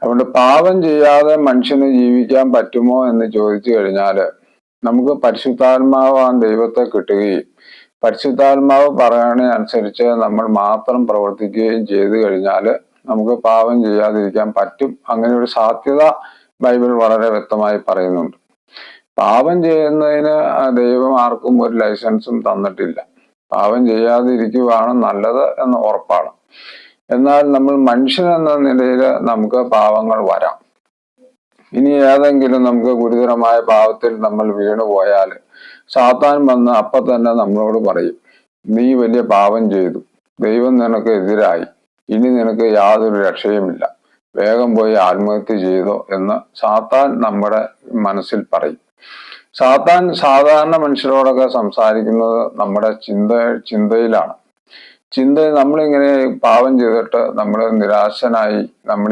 അതുകൊണ്ട് പാപം ചെയ്യാതെ മനുഷ്യന് ജീവിക്കാൻ പറ്റുമോ എന്ന് ചോദിച്ചു കഴിഞ്ഞാൽ നമുക്ക് പരിശുദ്ധാത്മാവാൻ ദൈവത്തെ കിട്ടുകയും പരിശുദ്ധാത്മാവ് പറയണ അനുസരിച്ച് നമ്മൾ മാത്രം പ്രവർത്തിക്കുകയും ചെയ്തു കഴിഞ്ഞാൽ നമുക്ക് പാപം ചെയ്യാതിരിക്കാൻ പറ്റും. അങ്ങനെ ഒരു സാധ്യത ബൈബിൾ വളരെ വ്യക്തമായി പറയുന്നുണ്ട്. പാപം ചെയ്യുന്നതിന് ദൈവം ആർക്കും ഒരു ലൈസൻസും തന്നിട്ടില്ല. പാപം ചെയ്യാതിരിക്കുവാണ് നല്ലത് എന്ന് ഉറപ്പാണ്. എന്നാൽ നമ്മൾ മനുഷ്യൻ എന്ന നിലയിൽ നമുക്ക് പാപങ്ങൾ വരാം. ഇനി ഏതെങ്കിലും നമുക്ക് ഗുരുതരമായ പാപത്തിൽ നമ്മൾ വീണുപോയാൽ സാത്താൻ വന്ന് അപ്പൊ തന്നെ നമ്മളോട് പറയും, നീ വലിയ പാപം ചെയ്തു, ദൈവം നിനക്ക് എതിരായി, ഇനി നിനക്ക് യാതൊരു രക്ഷയുമില്ല, വേഗം പോയി ആത്മഹത്യ ചെയ്തോ എന്ന് സാത്താൻ നമ്മുടെ മനസ്സിൽ പറയും. സാത്താൻ സാധാരണ മനുഷ്യരോടൊക്കെ സംസാരിക്കുന്നത് നമ്മുടെ ചിന്തയിലാണ്. നമ്മളിങ്ങനെ പാപം ചെയ്തിട്ട് നമ്മൾ നിരാശനായി നമ്മൾ